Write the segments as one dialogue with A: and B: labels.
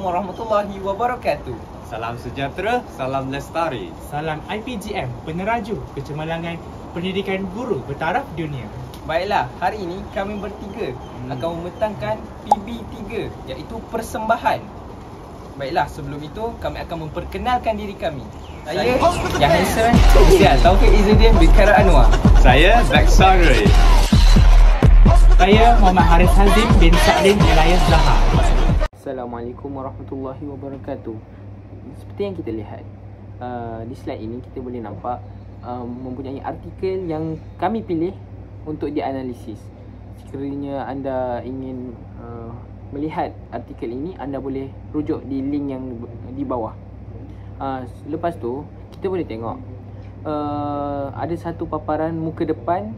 A: warahmatullahi wabarakatuh.
B: Salam sejahtera, salam lestari.
C: Salam IPGM, peneraju kecemerlangan pendidikan guru bertaraf dunia.
A: Baiklah, hari ini kami bertiga akan membentangkan PB3 iaitu persembahan. Baiklah, sebelum itu kami akan memperkenalkan diri kami. Saya Jahanson Ustaz Taufik Izzuddin bin Khairul Anwar.
B: Saya Baksari.
C: Saya Muhammad Haris Hazim bin Sa'din Elias Zahar.
D: Assalamualaikum warahmatullahi wabarakatuh. Seperti yang kita lihat di slide ini, kita boleh nampak mempunyai artikel yang kami pilih untuk dianalisis. Sekiranya anda ingin melihat artikel ini, anda boleh rujuk di link yang di bawah. Lepas tu kita boleh tengok ada satu paparan muka depan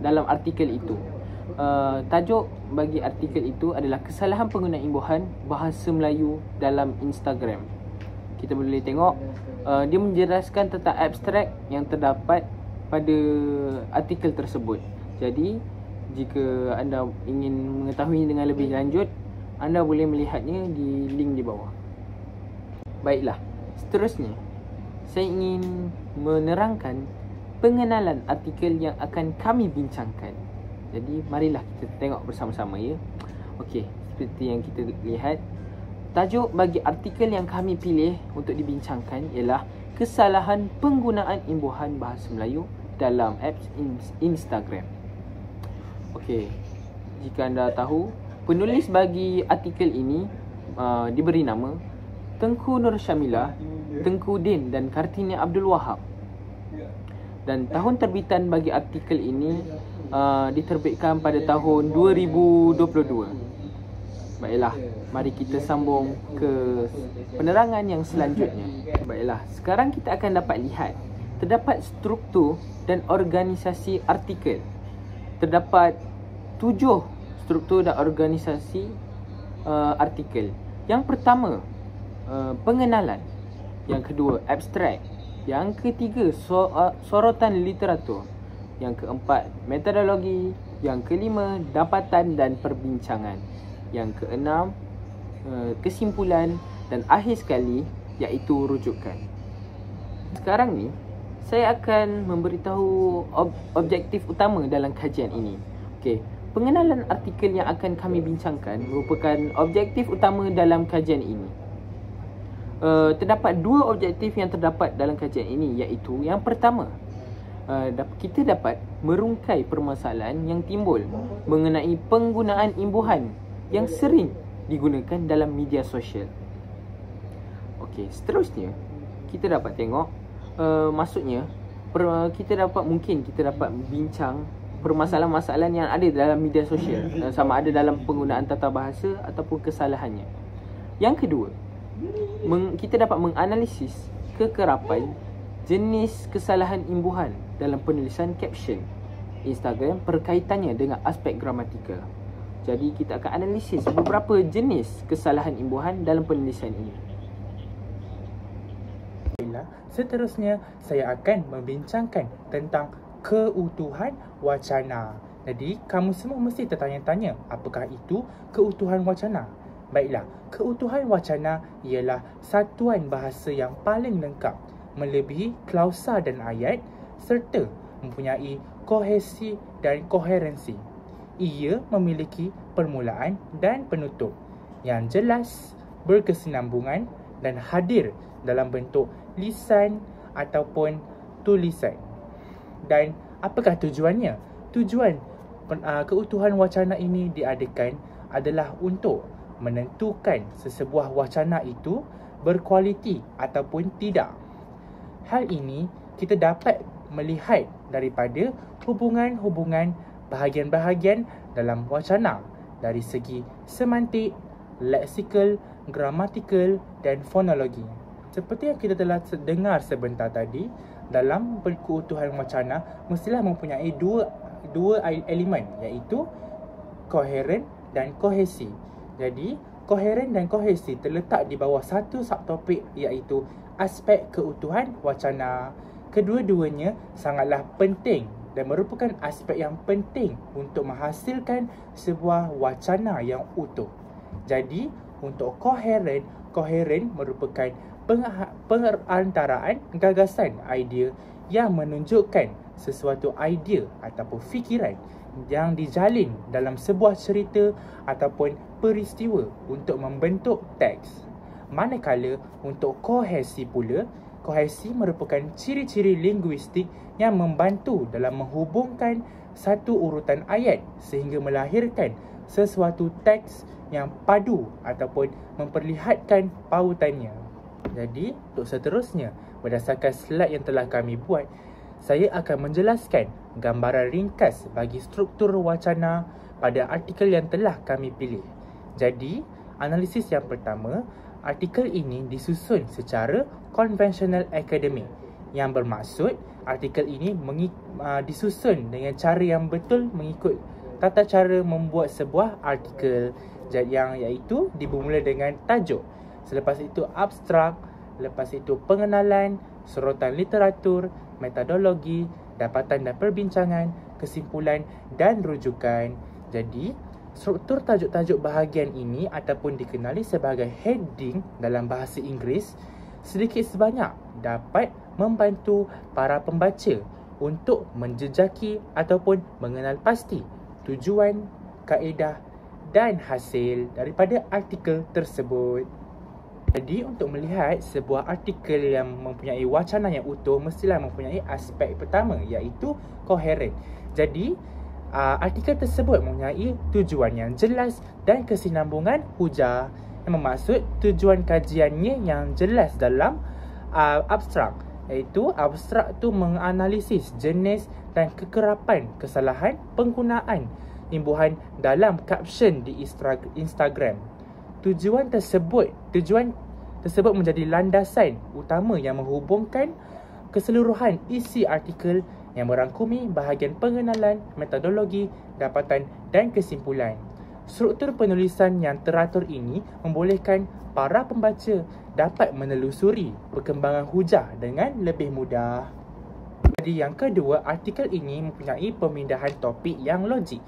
D: dalam artikel itu. Tajuk bagi artikel itu adalah kesalahan penggunaan imbuhan bahasa Melayu dalam Instagram. Kita boleh tengok dia menjelaskan tentang abstrak yang terdapat pada artikel tersebut. Jadi jika anda ingin mengetahui dengan lebih lanjut, anda boleh melihatnya di link di bawah. Baiklah, seterusnya saya ingin menerangkan pengenalan artikel yang akan kami bincangkan. Jadi marilah kita tengok bersama-sama ya. Okey, seperti yang kita lihat, tajuk bagi artikel yang kami pilih untuk dibincangkan ialah kesalahan penggunaan imbuhan bahasa Melayu dalam apps Instagram. Okey, jika anda tahu, penulis bagi artikel ini diberi nama Tengku Nur Syamilah, Tengku Din dan Kartini Abdul Wahab. Dan tahun terbitan bagi artikel ini diterbitkan pada tahun 2022. Baiklah, mari kita sambung ke penerangan yang selanjutnya. Baiklah, sekarang kita akan dapat lihat terdapat struktur dan organisasi artikel. Terdapat 7 struktur dan organisasi artikel. Yang pertama, pengenalan. Yang kedua, abstrak. Yang ketiga, sorotan literatur. Yang keempat, metodologi. Yang kelima, dapatan dan perbincangan. Yang keenam, kesimpulan. Dan akhir sekali, iaitu rujukan. Sekarang ni, saya akan memberitahu objektif utama dalam kajian ini. Okey, pengenalan artikel yang akan kami bincangkan merupakan objektif utama dalam kajian ini. Terdapat 2 objektif yang terdapat dalam kajian ini, iaitu yang pertama, kita dapat merungkai permasalahan yang timbul mengenai penggunaan imbuhan yang sering digunakan dalam media sosial. Okey, seterusnya kita dapat tengok maksudnya kita dapat bincang permasalahan-masalahan yang ada dalam media sosial, sama ada dalam penggunaan tata bahasa ataupun kesalahannya. Yang kedua, kita dapat menganalisis kekerapan jenis kesalahan imbuhan dalam penulisan caption Instagram berkaitannya dengan aspek gramatikal. Jadi kita akan analisis beberapa jenis kesalahan imbuhan dalam penulisan ini.
C: Seterusnya, saya akan membincangkan tentang keutuhan wacana. Jadi, kamu semua mesti tertanya-tanya, apakah itu keutuhan wacana? Baiklah, keutuhan wacana ialah satuan bahasa yang paling lengkap, melebihi klausa dan ayat serta mempunyai kohesi dan koherensi. Ia memiliki permulaan dan penutup yang jelas, berkesinambungan dan hadir dalam bentuk lisan ataupun tulisan. Dan apakah tujuannya? Tujuan keutuhan wacana ini diadakan adalah untuk menentukan sesebuah wacana itu berkualiti ataupun tidak. Hal ini kita dapat melihat daripada hubungan-hubungan bahagian-bahagian dalam wacana dari segi semantik, leksikal, gramatikal dan fonologi. Seperti yang kita telah dengar sebentar tadi, dalam keutuhan wacana mestilah mempunyai dua elemen, iaitu koheren dan kohesi. Jadi, koheren dan kohesi terletak di bawah satu subtopik, iaitu aspek keutuhan wacana. Kedua-duanya sangatlah penting dan merupakan aspek yang penting untuk menghasilkan sebuah wacana yang utuh. Jadi, untuk koheren, koheren merupakan pengantaraan gagasan idea yang menunjukkan sesuatu idea ataupun fikiran yang dijalin dalam sebuah cerita ataupun peristiwa untuk membentuk teks. Manakala untuk kohesi pula, kohesi merupakan ciri-ciri linguistik yang membantu dalam menghubungkan satu urutan ayat sehingga melahirkan sesuatu teks yang padu ataupun memperlihatkan pautannya. Jadi, untuk seterusnya, berdasarkan slide yang telah kami buat, saya akan menjelaskan gambaran ringkas bagi struktur wacana pada artikel yang telah kami pilih. Jadi, analisis yang pertama, artikel ini disusun secara konvensional akademik, yang bermaksud artikel ini disusun dengan cara yang betul mengikut tata cara membuat sebuah artikel, yang iaitu dimulai dengan tajuk, selepas itu abstrak, lepas itu pengenalan, sorotan literatur, metodologi, dapatan dan perbincangan, kesimpulan dan rujukan. Jadi, struktur tajuk-tajuk bahagian ini ataupun dikenali sebagai heading dalam bahasa Inggeris sedikit sebanyak dapat membantu para pembaca untuk menjejaki ataupun mengenal pasti tujuan, kaedah dan hasil daripada artikel tersebut. Jadi, untuk melihat sebuah artikel yang mempunyai wacana yang utuh, mestilah mempunyai aspek pertama, iaitu koheren. Jadi, artikel tersebut mempunyai tujuan yang jelas dan kesinambungan hujah, yang bermaksud tujuan kajiannya yang jelas dalam abstrak, iaitu abstrak tu menganalisis jenis dan kekerapan kesalahan penggunaan imbuhan dalam caption di Instagram. Tujuan tersebut menjadi landasan utama yang menghubungkan keseluruhan isi artikel yang merangkumi bahagian pengenalan, metodologi, dapatan dan kesimpulan. Struktur penulisan yang teratur ini membolehkan para pembaca dapat menelusuri perkembangan hujah dengan lebih mudah. Jadi yang kedua, artikel ini mempunyai pemindahan topik yang logik.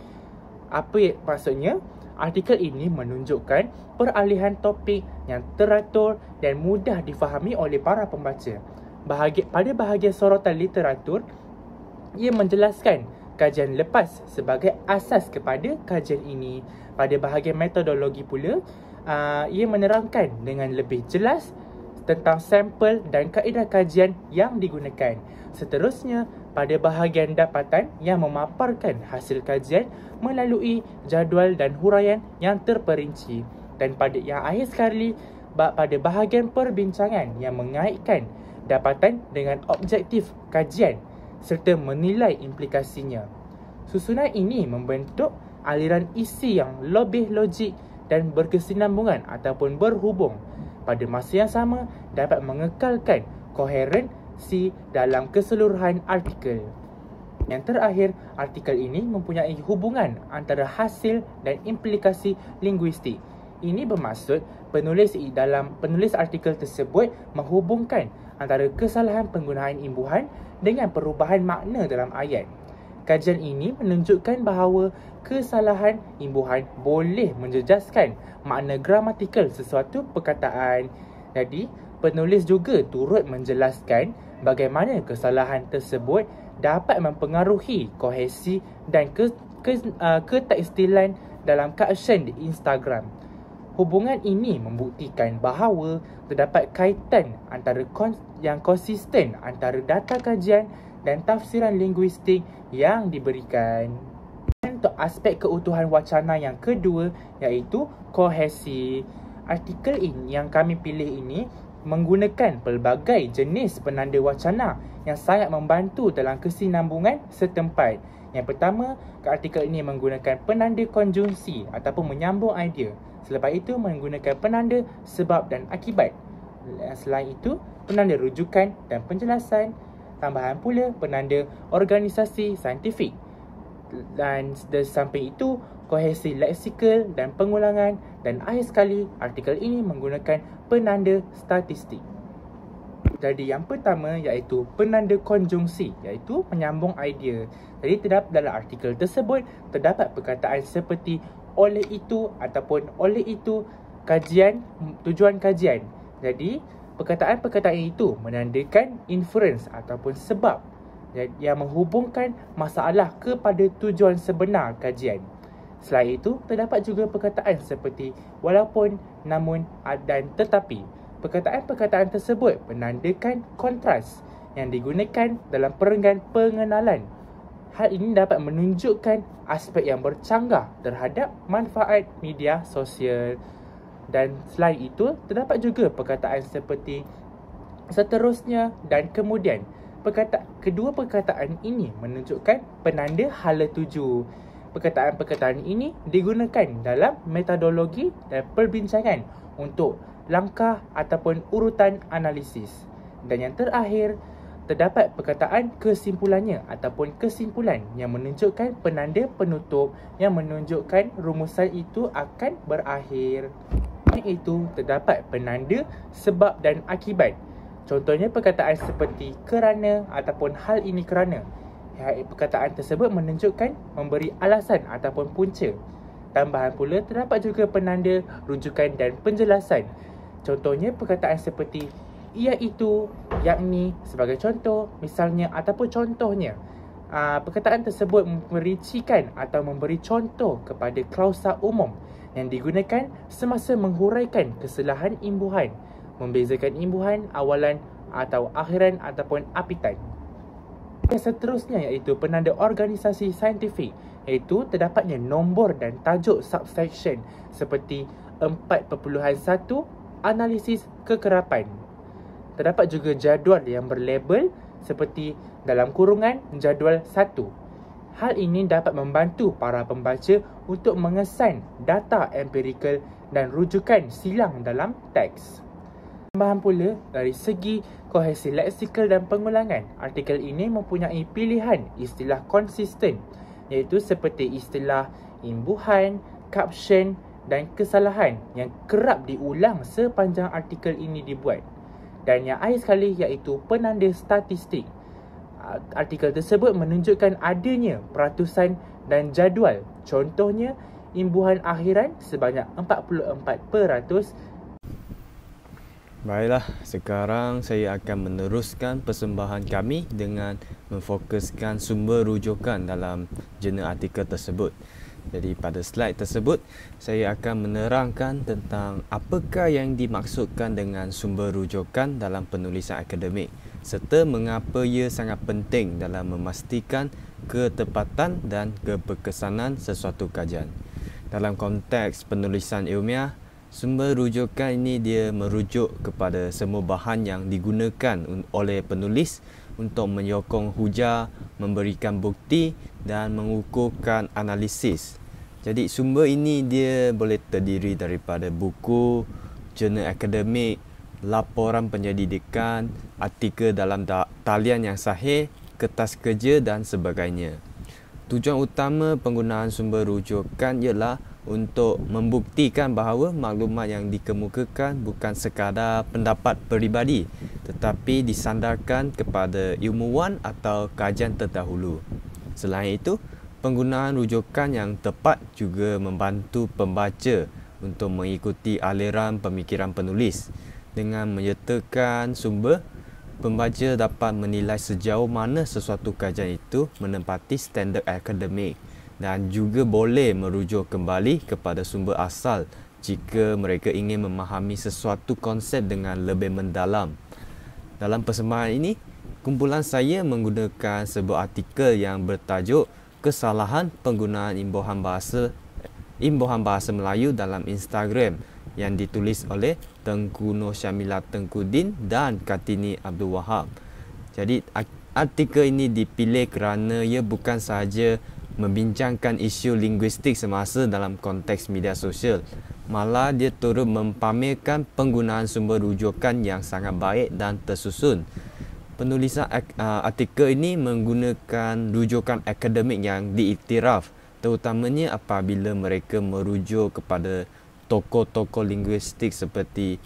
C: Apa maksudnya? Artikel ini menunjukkan peralihan topik yang teratur dan mudah difahami oleh para pembaca. Pada bahagian sorotan literatur, ia menjelaskan kajian lepas sebagai asas kepada kajian ini. Pada bahagian metodologi pula, ia menerangkan dengan lebih jelas tentang sampel dan kaedah kajian yang digunakan. Seterusnya, pada bahagian dapatan yang memaparkan hasil kajian melalui jadual dan huraian yang terperinci. Dan pada yang akhir sekali, pada bahagian perbincangan yang mengaitkan dapatan dengan objektif kajian serta menilai implikasinya. Susunan ini membentuk aliran isi yang lebih logik dan berkesinambungan ataupun berhubung. Pada masa yang sama, dapat mengekalkan koherensi dalam keseluruhan artikel. Yang terakhir, artikel ini mempunyai hubungan antara hasil dan implikasi linguistik. Ini bermaksud penulis artikel tersebut menghubungkan antara kesalahan penggunaan imbuhan dengan perubahan makna dalam ayat. Kajian ini menunjukkan bahawa kesalahan imbuhan boleh menjejaskan makna gramatikal sesuatu perkataan. Jadi, penulis juga turut menjelaskan bagaimana kesalahan tersebut dapat mempengaruhi kohesi dan ketekstilan dalam caption di Instagram. Hubungan ini membuktikan bahawa terdapat kaitan yang konsisten antara data kajian dan tafsiran linguistik yang diberikan. Untuk aspek keutuhan wacana yang kedua, iaitu kohesi. Artikel ini yang kami pilih ini menggunakan pelbagai jenis penanda wacana yang sangat membantu dalam kesinambungan setempat. Yang pertama, artikel ini menggunakan penanda konjungsi ataupun menyambung idea. Selepas itu, menggunakan penanda sebab dan akibat. Selain itu, penanda rujukan dan penjelasan. Tambahan pula penanda organisasi saintifik. Dan dari samping itu, kohesi leksikal dan pengulangan. Dan akhir sekali, artikel ini menggunakan penanda statistik. Jadi yang pertama iaitu penanda konjungsi, iaitu menyambung idea. Jadi dalam artikel tersebut terdapat perkataan seperti oleh itu ataupun oleh itu tujuan kajian. Jadi, perkataan-perkataan itu menandakan inference ataupun sebab yang menghubungkan masalah kepada tujuan sebenar kajian. Selain itu, terdapat juga perkataan seperti walaupun, namun, dan tetapi. Perkataan-perkataan tersebut menandakan kontras yang digunakan dalam perenggan pengenalan. Hal ini dapat menunjukkan aspek yang bercanggah terhadap manfaat media sosial. Dan selain itu, terdapat juga perkataan seperti seterusnya dan kemudian. Kedua perkataan ini menunjukkan penanda hala tuju. Perkataan-perkataan ini digunakan dalam metodologi dan perbincangan untuk langkah ataupun urutan analisis. Dan yang terakhir, terdapat perkataan kesimpulannya ataupun kesimpulan yang menunjukkan penanda penutup yang menunjukkan rumusan itu akan berakhir. Itu terdapat penanda sebab dan akibat. Contohnya perkataan seperti kerana ataupun hal ini kerana. Perkataan tersebut menunjukkan memberi alasan ataupun punca. Tambahan pula terdapat juga penanda rujukan dan penjelasan. Contohnya perkataan seperti iaitu, yakni, sebagai contoh, misalnya ataupun contohnya. Perkataan tersebut merincikan atau memberi contoh kepada klausa umum yang digunakan semasa menghuraikan kesalahan imbuhan, membezakan imbuhan awalan atau akhiran ataupun apitan. Yang seterusnya iaitu penanda organisasi saintifik, iaitu terdapatnya nombor dan tajuk subsection seperti 4.1 analisis kekerapan. Terdapat juga jadual yang berlabel seperti dalam kurungan jadual 1. Hal ini dapat membantu para pembaca untuk mengesan data empirikal dan rujukan silang dalam teks. Tambahan pula, dari segi kohesi leksikal dan pengulangan, artikel ini mempunyai pilihan istilah konsisten, iaitu seperti istilah imbuhan, caption dan kesalahan yang kerap diulang sepanjang artikel ini dibuat. Dan yang akhir sekali iaitu penanda statistik. Artikel tersebut menunjukkan adanya peratusan dan jadual. Contohnya, imbuhan akhiran sebanyak 44%.
B: Baiklah, sekarang saya akan meneruskan persembahan kami dengan memfokuskan sumber rujukan dalam jurnal artikel tersebut. Jadi pada slide tersebut, saya akan menerangkan tentang apakah yang dimaksudkan dengan sumber rujukan dalam penulisan akademik serta mengapa ia sangat penting dalam memastikan ketepatan dan keberkesanan sesuatu kajian. Dalam konteks penulisan ilmiah, sumber rujukan ini dia merujuk kepada semua bahan yang digunakan oleh penulis untuk menyokong hujah, memberikan bukti dan mengukuhkan analisis. Jadi sumber ini dia boleh terdiri daripada buku, jurnal akademik, laporan penyelidikan, artikel dalam talian yang sahih, kertas kerja dan sebagainya. Tujuan utama penggunaan sumber rujukan ialah untuk membuktikan bahawa maklumat yang dikemukakan bukan sekadar pendapat peribadi tetapi disandarkan kepada ilmuwan atau kajian terdahulu. Selain itu, penggunaan rujukan yang tepat juga membantu pembaca untuk mengikuti aliran pemikiran penulis. Dengan menyertakan sumber, pembaca dapat menilai sejauh mana sesuatu kajian itu menempati standard akademik dan juga boleh merujuk kembali kepada sumber asal jika mereka ingin memahami sesuatu konsep dengan lebih mendalam. Dalam persembahan ini, kumpulan saya menggunakan sebuah artikel yang bertajuk Kesalahan Penggunaan Imbuhan Bahasa Melayu dalam Instagram yang ditulis oleh Tengku Nur Syamilah Tengkuddin dan Kartini Abdul Wahab. Jadi artikel ini dipilih kerana ia bukan sahaja membincangkan isu linguistik semasa dalam konteks media sosial, malah dia turut mempamerkan penggunaan sumber rujukan yang sangat baik dan tersusun. Penulisan artikel ini menggunakan rujukan akademik yang diiktiraf, terutamanya apabila mereka merujuk kepada tokoh-tokoh linguistik seperti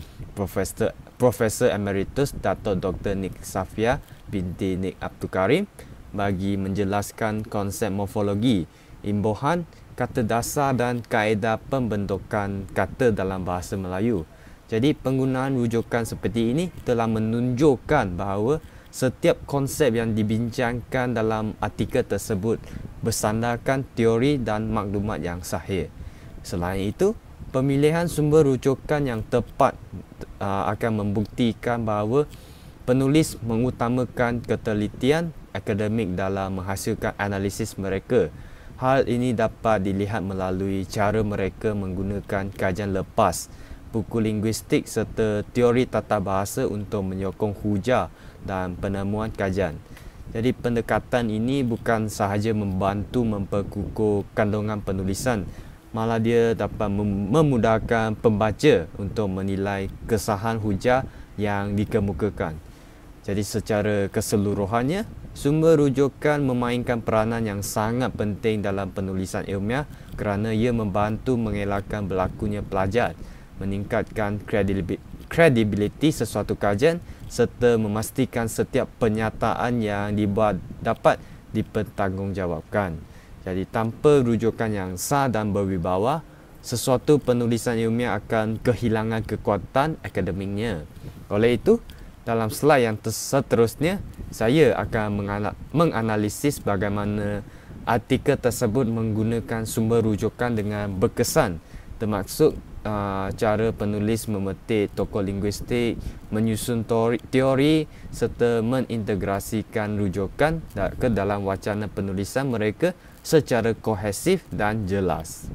B: Profesor Emeritus Dato' Dr. Nik Safia binti Nik Abdul Karim bagi menjelaskan konsep morfologi, imbuhan, kata dasar dan kaedah pembentukan kata dalam bahasa Melayu. Jadi penggunaan rujukan seperti ini telah menunjukkan bahawa setiap konsep yang dibincangkan dalam artikel tersebut bersandarkan teori dan maklumat yang sahih. Selain itu, pemilihan sumber rujukan yang tepat akan membuktikan bahawa penulis mengutamakan ketelitian akademik dalam menghasilkan analisis mereka. Hal ini dapat dilihat melalui cara mereka menggunakan kajian lepas, buku linguistik serta teori tata bahasa untuk menyokong hujah dan penemuan kajian. Jadi pendekatan ini bukan sahaja membantu memperkukuh kandungan penulisan, malah dia dapat memudahkan pembaca untuk menilai kesahan hujah yang dikemukakan. Jadi secara keseluruhannya, sumber rujukan memainkan peranan yang sangat penting dalam penulisan ilmiah kerana ia membantu mengelakkan berlakunya plagiat, meningkatkan kredibiliti sesuatu kajian serta memastikan setiap penyataan yang dibuat dapat dipertanggungjawabkan. Jadi tanpa rujukan yang sah dan berwibawa, sesuatu penulisan ilmiah akan kehilangan kekuatan akademiknya. Oleh itu, dalam slide yang seterusnya, saya akan menganalisis bagaimana artikel tersebut menggunakan sumber rujukan dengan berkesan, termasuk cara penulis memetik tokoh linguistik, menyusun teori serta mengintegrasikan rujukan ke dalam wacana penulisan mereka secara kohesif dan jelas.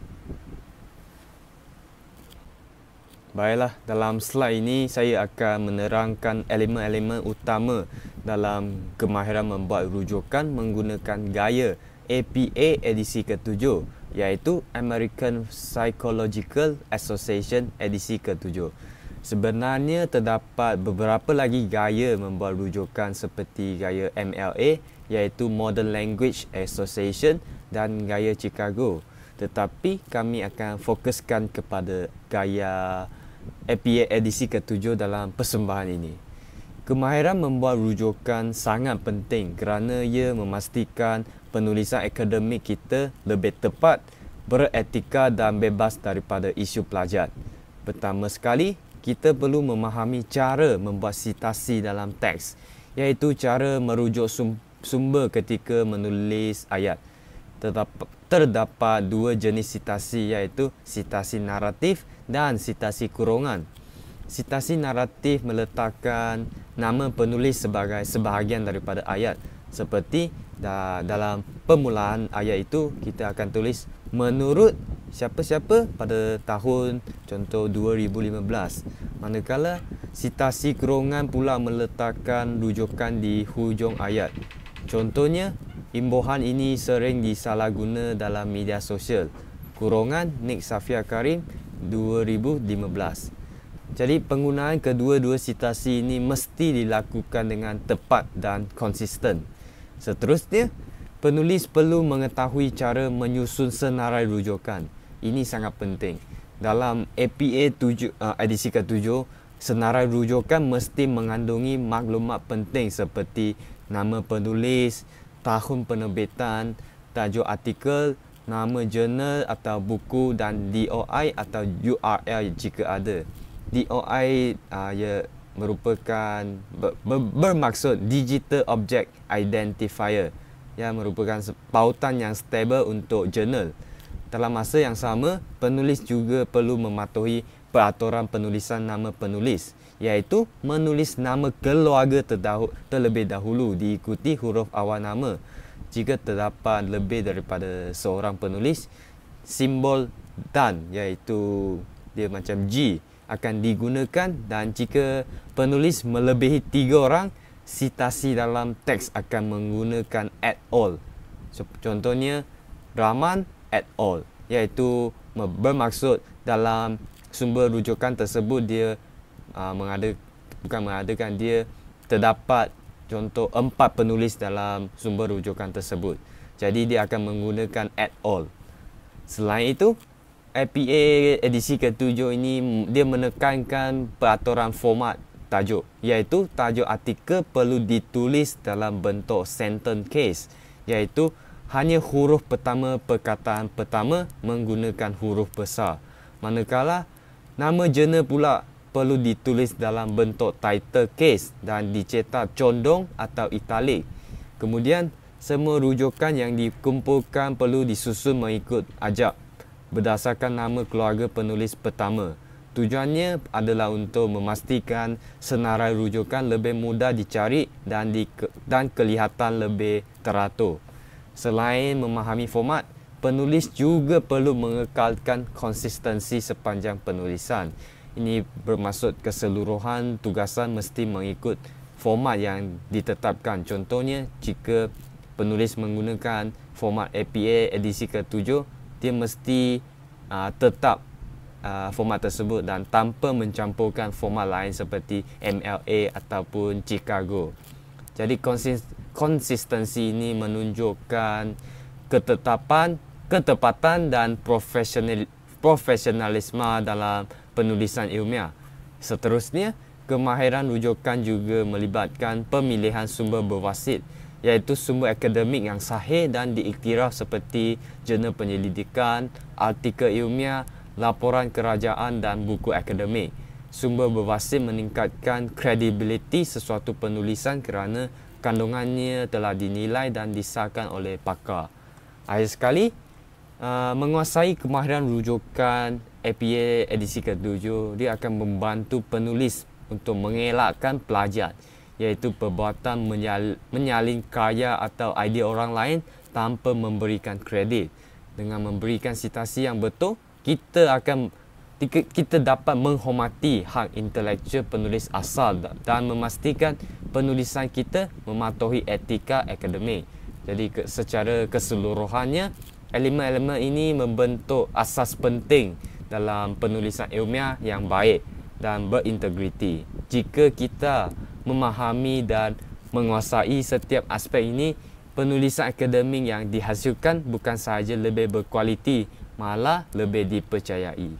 B: Baiklah, dalam slide ini saya akan menerangkan elemen-elemen utama dalam kemahiran membuat rujukan menggunakan gaya APA edisi ke-7, iaitu American Psychological Association edisi ke-7. Sebenarnya terdapat beberapa lagi gaya membuat rujukan seperti gaya MLA, iaitu Modern Language Association, dan gaya Chicago. Tetapi kami akan fokuskan kepada gaya APA edisi ke-7 dalam persembahan ini. Kemahiran membuat rujukan sangat penting kerana ia memastikan penulisan akademik kita lebih tepat, beretika dan bebas daripada isu plagiat. Pertama sekali, kita perlu memahami cara membuat sitasi dalam teks, iaitu cara merujuk sumber ketika menulis ayat. Terdapat dua jenis sitasi, iaitu sitasi naratif dan sitasi kurungan. Sitasi naratif meletakkan nama penulis sebagai sebahagian daripada ayat. Seperti dalam permulaan ayat itu, kita akan tulis menurut siapa-siapa pada tahun contoh 2015. Manakala sitasi kurungan pula meletakkan rujukan di hujung ayat. Contohnya, imbuhan ini sering disalahguna dalam media sosial. Kurungan Nik Safia Karim 2015. Jadi penggunaan kedua-dua sitasi ini mesti dilakukan dengan tepat dan konsisten. Seterusnya, penulis perlu mengetahui cara menyusun senarai rujukan. Ini sangat penting. Dalam APA edisi ke-7, senarai rujukan mesti mengandungi maklumat penting seperti nama penulis, tahun penerbitan, tajuk artikel, nama jurnal atau buku dan DOI atau URL jika ada. DOI ia merupakan bermaksud Digital Object Identifier, yang merupakan pautan yang stable untuk jurnal. Dalam masa yang sama, penulis juga perlu mematuhi peraturan penulisan nama penulis, iaitu menulis nama keluarga terlebih dahulu diikuti huruf awal nama. Jika terdapat lebih daripada seorang penulis, simbol dan, iaitu dia macam G, akan digunakan, dan jika penulis melebihi 3 orang, sitasi dalam teks akan menggunakan at all. Contohnya Rahman at all, iaitu bermaksud dalam sumber rujukan tersebut dia dia terdapat contoh 4 penulis dalam sumber rujukan tersebut. Jadi dia akan menggunakan at all. Selain itu, APA edisi ke-7 ini dia menekankan peraturan format tajuk, iaitu tajuk artikel perlu ditulis dalam bentuk sentence case, iaitu hanya huruf pertama perkataan pertama menggunakan huruf besar. Manakala nama jurnal pula perlu ditulis dalam bentuk title case dan dicetak condong atau italik. Kemudian, semua rujukan yang dikumpulkan perlu disusun mengikut ajab berdasarkan nama keluarga penulis pertama. Tujuannya adalah untuk memastikan senarai rujukan lebih mudah dicari dan kelihatan lebih teratur. Selain memahami format, penulis juga perlu mengekalkan konsistensi sepanjang penulisan. Ini bermaksud keseluruhan tugasan mesti mengikut format yang ditetapkan. Contohnya, jika penulis menggunakan format APA edisi ke-7, dia mesti tetap format tersebut dan tanpa mencampurkan format lain seperti MLA ataupun Chicago. Jadi konsistensi ini menunjukkan ketepatan dan profesionalisme dalam penulisan ilmiah. Seterusnya, kemahiran rujukan juga melibatkan pemilihan sumber berwasit, iaitu sumber akademik yang sahih dan diiktiraf seperti jurnal penyelidikan, artikel ilmiah, laporan kerajaan dan buku akademik. Sumber berwasit meningkatkan kredibiliti sesuatu penulisan kerana kandungannya telah dinilai dan disahkan oleh pakar. Akhir sekali, menguasai kemahiran rujukan APA edisi ke-7, dia akan membantu penulis untuk mengelakkan plagiat, iaitu perbuatan menyalin karya atau idea orang lain tanpa memberikan kredit. Dengan memberikan citasi yang betul, kita dapat menghormati hak intelektual penulis asal dan memastikan penulisan kita mematuhi etika akademik. Jadi secara keseluruhannya, elemen-elemen ini membentuk asas penting dalam penulisan ilmiah yang baik dan berintegriti. Jika kita memahami dan menguasai setiap aspek ini, penulisan akademik yang dihasilkan bukan sahaja lebih berkualiti, malah lebih dipercayai.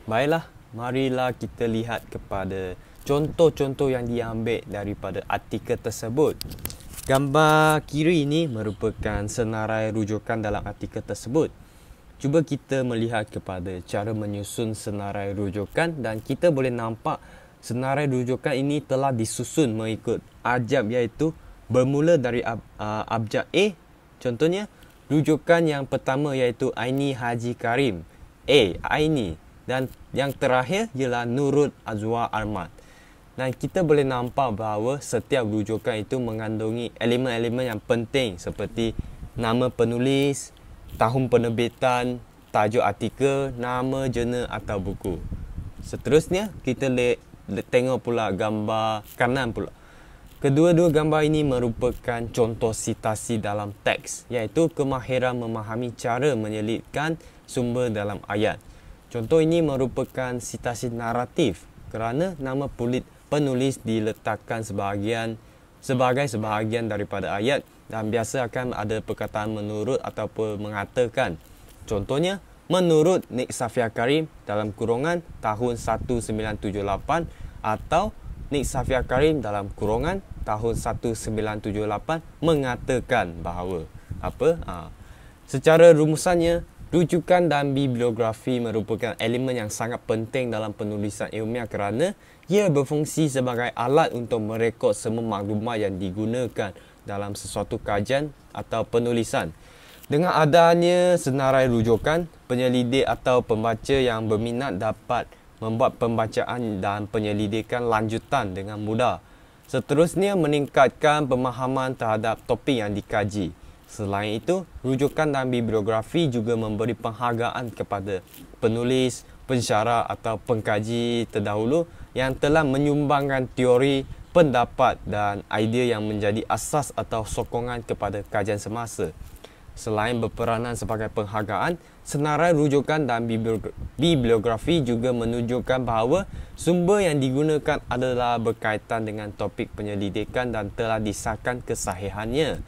B: Baiklah, marilah kita lihat kepada contoh-contoh yang diambil daripada artikel tersebut. Gambar kiri ini merupakan senarai rujukan dalam artikel tersebut. Cuba kita melihat kepada cara menyusun senarai rujukan dan kita boleh nampak senarai rujukan ini telah disusun mengikut ajab, iaitu bermula dari abjad A. Contohnya, rujukan yang pertama iaitu Aini Haji Karim. Aini. Dan yang terakhir ialah Nurul Azwar Ahmad. Dan kita boleh nampak bahawa setiap rujukan itu mengandungi elemen-elemen yang penting seperti nama penulis, tahun penerbitan, tajuk artikel, nama jurnal atau buku. Seterusnya, kita tengok pula gambar kanan pula. Kedua-dua gambar ini merupakan contoh citasi dalam teks, iaitu kemahiran memahami cara menyelitkan sumber dalam ayat. Contoh ini merupakan citasi naratif kerana nama penulis diletakkan sebagai sebahagian daripada ayat dan biasa akan ada perkataan menurut ataupun mengatakan. Contohnya, menurut Nik Safia Karim dalam kurungan tahun 1978 atau Nik Safia Karim dalam kurungan tahun 1978 mengatakan bahawa secara rumusannya, rujukan dan bibliografi merupakan elemen yang sangat penting dalam penulisan ilmiah kerana ia berfungsi sebagai alat untuk merekod semua maklumat yang digunakan dalam sesuatu kajian atau penulisan. Dengan adanya senarai rujukan, penyelidik atau pembaca yang berminat dapat membuat pembacaan dan penyelidikan lanjutan dengan mudah. Seterusnya, meningkatkan pemahaman terhadap topik yang dikaji. Selain itu, rujukan dan bibliografi juga memberi penghargaan kepada penulis, pensyarah atau pengkaji terdahulu yang telah menyumbangkan teori, pendapat dan idea yang menjadi asas atau sokongan kepada kajian semasa. Selain berperanan sebagai penghargaan, senarai rujukan dan bibliografi juga menunjukkan bahawa sumber yang digunakan adalah berkaitan dengan topik penyelidikan dan telah disahkan kesahihannya.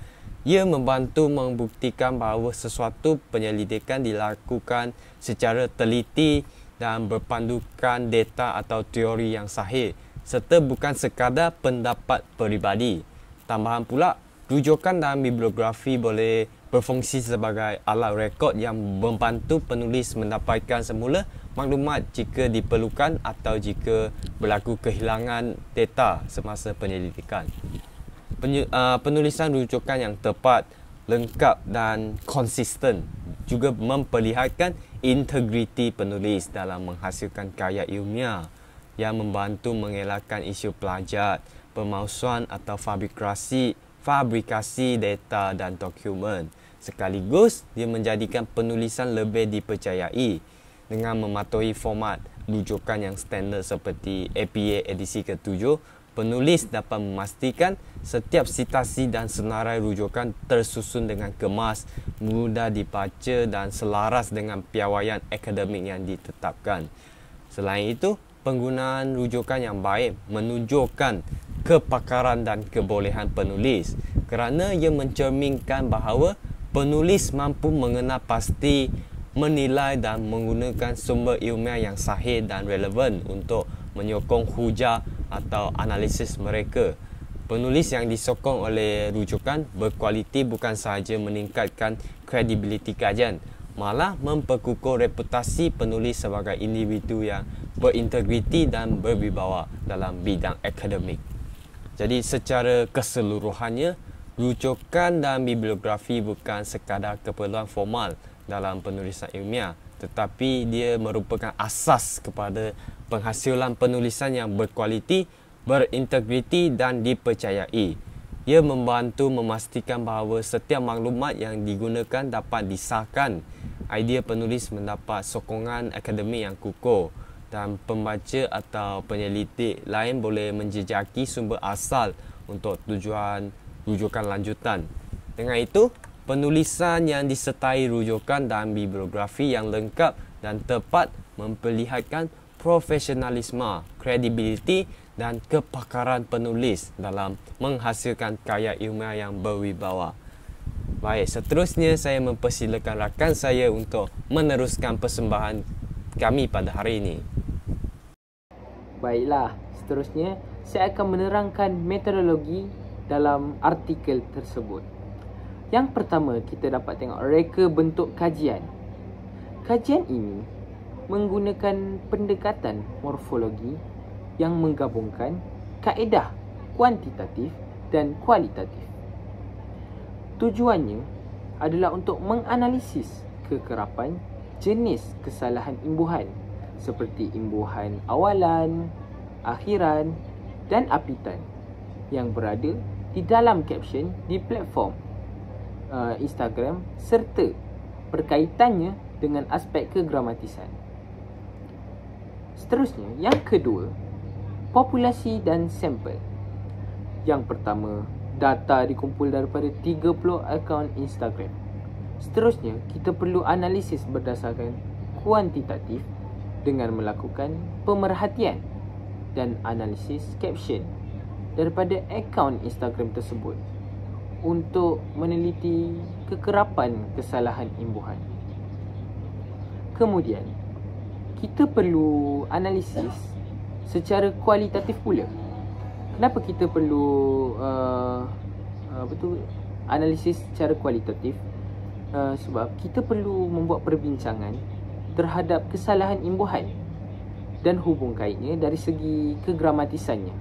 B: Ia membantu membuktikan bahawa sesuatu penyelidikan dilakukan secara teliti dan berpandukan data atau teori yang sahih serta bukan sekadar pendapat peribadi. Tambahan pula, rujukan dalam bibliografi boleh berfungsi sebagai alat rekod yang membantu penulis mendapatkan semula maklumat jika diperlukan atau jika berlaku kehilangan data semasa penyelidikan. Penulisan rujukan yang tepat, lengkap dan konsisten juga memperlihatkan integriti penulis dalam menghasilkan karya ilmiah yang membantu mengelakkan isu plagiat, pemalsuan atau fabrikasi data dan dokumen. Sekaligus, dia menjadikan penulisan lebih dipercayai dengan mematuhi format rujukan yang standard seperti APA edisi ke-7. Penulis dapat memastikan setiap citasi dan senarai rujukan tersusun dengan kemas, mudah dibaca dan selaras dengan piawaian akademik yang ditetapkan. Selain itu, penggunaan rujukan yang baik menunjukkan kepakaran dan kebolehan penulis kerana ia mencerminkan bahawa penulis mampu mengenal pasti, menilai dan menggunakan sumber ilmiah yang sahih dan relevan untuk menyokong hujah atau analisis mereka. Penulis yang disokong oleh rujukan berkualiti bukan sahaja meningkatkan kredibiliti kajian, malah memperkukuh reputasi penulis sebagai individu yang berintegriti dan berwibawa dalam bidang akademik. Jadi secara keseluruhannya, rujukan dan bibliografi bukan sekadar keperluan formal dalam penulisan ilmiah, tetapi dia merupakan asas kepada penghasilan penulisan yang berkualiti, berintegriti dan dipercayai. Ia membantu memastikan bahawa setiap maklumat yang digunakan dapat disahkan, idea penulis mendapat sokongan akademik yang kukuh dan pembaca atau penyelidik lain boleh menjejaki sumber asal untuk tujuan rujukan lanjutan. Dengan itu, penulisan yang disertai rujukan dan bibliografi yang lengkap dan tepat memperlihatkan profesionalisme, kredibiliti dan kepakaran penulis dalam menghasilkan karya ilmiah yang berwibawa. Baik, seterusnya saya mempersilakan rakan saya untuk meneruskan persembahan kami pada hari ini.
D: Baiklah, seterusnya saya akan menerangkan metodologi dalam artikel tersebut. Yang pertama, kita dapat tengok reka bentuk kajian. Kajian ini menggunakan pendekatan morfologi yang menggabungkan kaedah kuantitatif dan kualitatif. Tujuannya adalah untuk menganalisis kekerapan jenis kesalahan imbuhan seperti imbuhan awalan, akhiran dan apitan yang berada di dalam caption di platform Instagram serta berkaitannya dengan aspek kegramatisan. Seterusnya, yang kedua, populasi dan sampel. Yang pertama, data dikumpul daripada 30 akaun Instagram. Seterusnya, kita perlu analisis berdasarkan kuantitatif dengan melakukan pemerhatian dan analisis caption daripada akaun Instagram tersebut untuk meneliti kekerapan kesalahan imbuhan. Kemudian, kita perlu analisis secara kualitatif pula. Kenapa kita perlu analisis secara kualitatif? Sebab kita perlu membuat perbincangan terhadap kesalahan imbuhan dan hubung kaitnya dari segi kegramatisannya.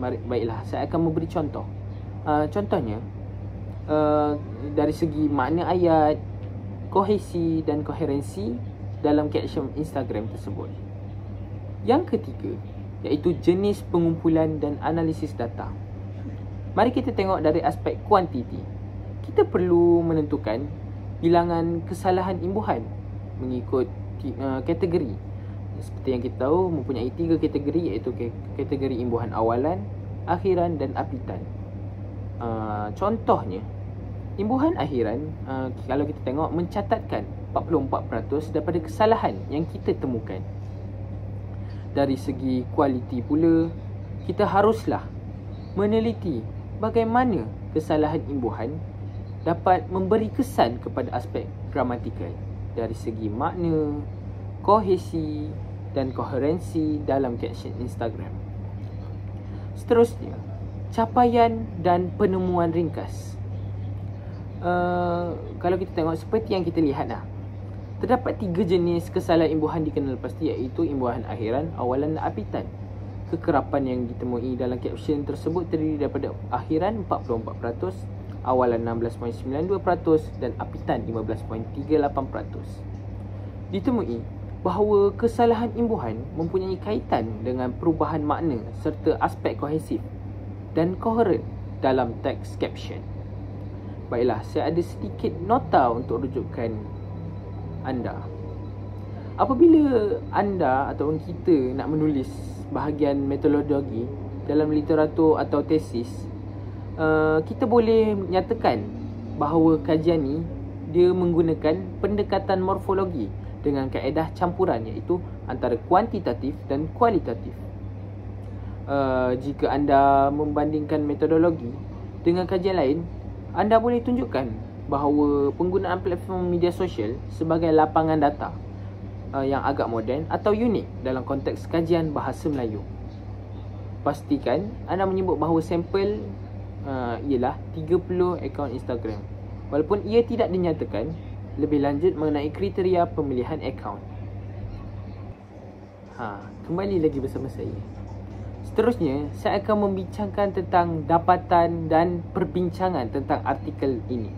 D: Baiklah, saya akan memberi contoh. Contohnya, dari segi makna ayat, kohesi dan koherensi dalam caption Instagram tersebut. Yang ketiga, iaitu jenis pengumpulan dan analisis data. Mari kita tengok dari aspek kuantiti. Kita perlu menentukan bilangan kesalahan imbuhan mengikut kategori. Seperti yang kita tahu, mempunyai 3 kategori, iaitu kategori imbuhan awalan, akhiran dan apitan. Contohnya, imbuhan akhiran, kalau kita tengok, mencatatkan 44% daripada kesalahan yang kita temukan. Dari segi kualiti pula, kita haruslah meneliti bagaimana kesalahan imbuhan dapat memberi kesan kepada aspek gramatikal dari segi makna, kohesi dan koherensi dalam caption Instagram. Seterusnya, capaian dan penemuan ringkas. Kalau kita tengok seperti yang kita lihat lah, terdapat 3 jenis kesalahan imbuhan dikenal pasti, iaitu imbuhan akhiran, awalan dan apitan. Kekerapan yang ditemui dalam caption tersebut terdiri daripada akhiran 44%, awalan 16.92% dan apitan 15.38%. Ditemui bahawa kesalahan imbuhan mempunyai kaitan dengan perubahan makna serta aspek kohesif dan koheren dalam teks caption. Baiklah, saya ada sedikit nota untuk rujukan anda. Apabila anda ataupun kita nak menulis bahagian metodologi dalam literatur atau tesis, kita boleh nyatakan bahawa kajian ni dia menggunakan pendekatan morfologi dengan kaedah campuran, iaitu antara kuantitatif dan kualitatif. Jika anda membandingkan metodologi dengan kajian lain, anda boleh tunjukkan bahawa penggunaan platform media sosial sebagai lapangan data yang agak moden atau unik dalam konteks kajian bahasa Melayu. Pastikan anda menyebut bahawa sampel ialah 30 akaun Instagram, walaupun ia tidak dinyatakan lebih lanjut mengenai kriteria pemilihan akaun. Kembali lagi bersama saya. Seterusnya, saya akan membincangkan tentang dapatan dan perbincangan tentang artikel ini.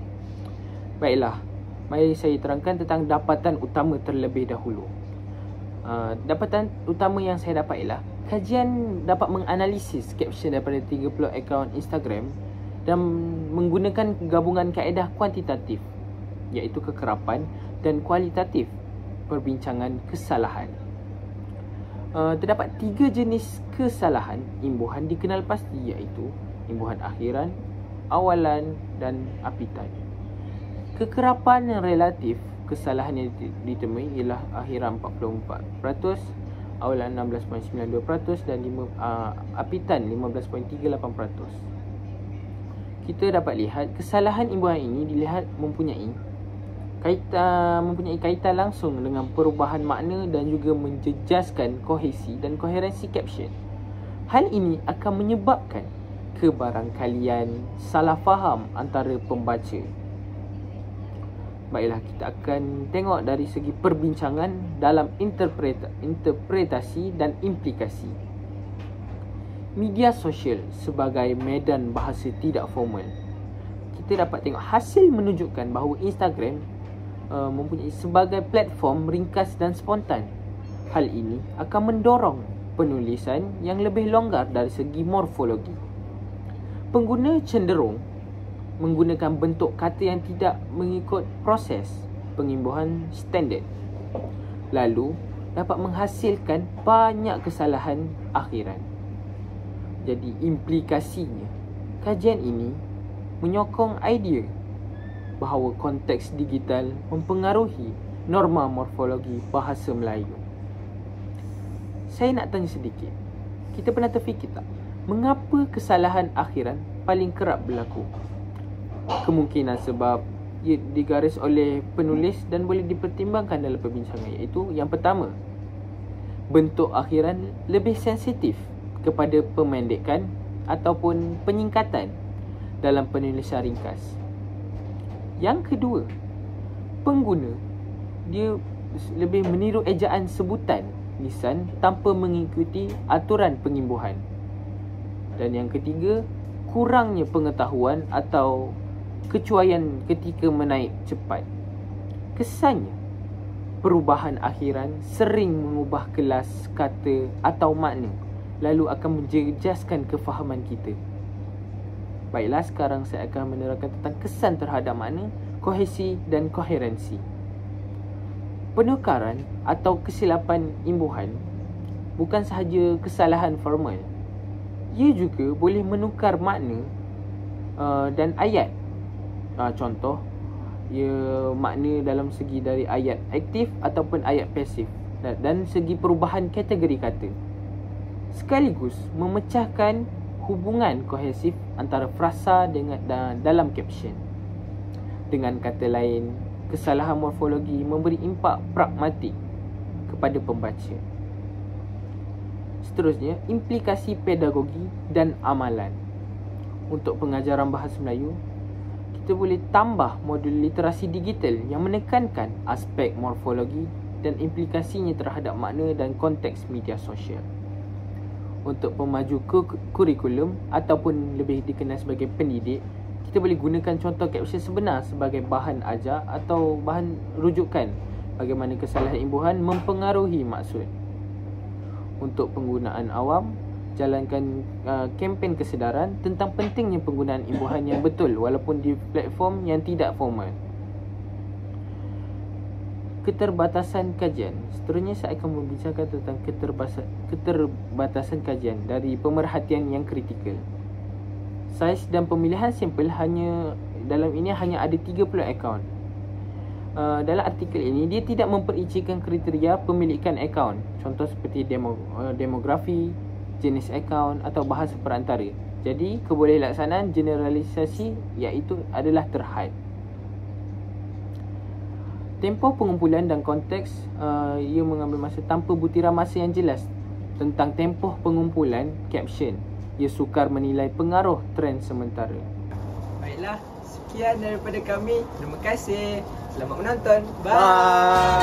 D: Baiklah, mari saya terangkan tentang dapatan utama terlebih dahulu. Dapatan utama yang saya dapat ialah kajian dapat menganalisis caption daripada 30 akaun Instagram dan menggunakan gabungan kaedah kuantitatif, iaitu kekerapan, dan kualitatif perbincangan kesalahan. Terdapat 3 jenis kesalahan imbuhan dikenal pasti, iaitu imbuhan akhiran, awalan dan apitan. Kekerapan yang relatif, kesalahan yang ditemui ialah akhiran 44%, awalan 16.92% dan apitan 15.38%. Kita dapat lihat kesalahan imbuhan ini dilihat mempunyai kaitan langsung dengan perubahan makna dan juga menjejaskan kohesi dan koherensi caption. Hal ini akan menyebabkan kebarangkalian salah faham antara pembaca. Baiklah, kita akan tengok dari segi perbincangan dalam interpretasi dan implikasi. Media sosial sebagai medan bahasa tidak formal. Kita dapat tengok hasil menunjukkan bahawa Instagram mempunyai sebagai platform ringkas dan spontan. Hal ini akan mendorong penulisan yang lebih longgar dari segi morfologi. Pengguna cenderung menggunakan bentuk kata yang tidak mengikut proses pengimbuhan standard, lalu dapat menghasilkan banyak kesalahan akhiran. Jadi implikasinya, kajian ini menyokong idea bahawa konteks digital mempengaruhi norma morfologi bahasa Melayu. Saya nak tanya sedikit, kita pernah terfikir tak, mengapa kesalahan akhiran paling kerap berlaku? Kemungkinan sebab ia digaris oleh penulis dan boleh dipertimbangkan dalam perbincangan, iaitu yang pertama, bentuk akhiran lebih sensitif kepada pemendekan ataupun penyingkatan dalam penulisan ringkas. Yang kedua, pengguna dia lebih meniru ejaan sebutan lisan tanpa mengikuti aturan pengimbuhan. Dan yang ketiga, kurangnya pengetahuan atau kecuaian ketika menaip cepat. Kesannya, perubahan akhiran sering mengubah kelas kata atau makna, lalu akan menjejaskan kefahaman kita. Baiklah, sekarang saya akan menerangkan tentang kesan terhadap makna, kohesi dan koherensi. Penukaran atau kesilapan imbuhan bukan sahaja kesalahan formal. Ia juga boleh menukar makna dan ayat. Contoh, ia makna dalam segi dari ayat aktif ataupun ayat pasif, dan segi perubahan kategori kata, sekaligus memecahkan hubungan kohesif antara frasa dengan dalam caption. Dengan kata lain, kesalahan morfologi memberi impak pragmatik kepada pembaca. Seterusnya, implikasi pedagogi dan amalan. untuk pengajaran bahasa Melayu, kita boleh tambah modul literasi digital yang menekankan aspek morfologi dan implikasinya terhadap makna dan konteks media sosial. Untuk pemaju kurikulum ataupun lebih dikenal sebagai pendidik, kita boleh gunakan contoh caption sebenar sebagai bahan ajar atau bahan rujukan bagaimana kesalahan imbuhan mempengaruhi maksud. Untuk penggunaan awam, jalankan kempen kesedaran tentang pentingnya penggunaan imbuhan yang betul walaupun di platform yang tidak formal. Keterbatasan kajian. Seterusnya saya akan membincangkan tentang keterbatasan kajian dari pemerhatian yang kritikal. Saiz dan pemilihan sampel dalam ini hanya ada 30 akaun. Dalam artikel ini dia tidak memperincikan kriteria pemilikan akaun, contoh seperti demografi, jenis akaun atau bahasa perantara. Jadi kebolehlaksanaan generalisasi iaitu adalah terhad. Tempoh pengumpulan dan konteks, ia mengambil masa tanpa butiran masa yang jelas. Tentang tempoh pengumpulan caption, ia sukar menilai pengaruh trend sementara.
A: Baiklah, sekian daripada kami. Terima kasih. Selamat menonton. Bye.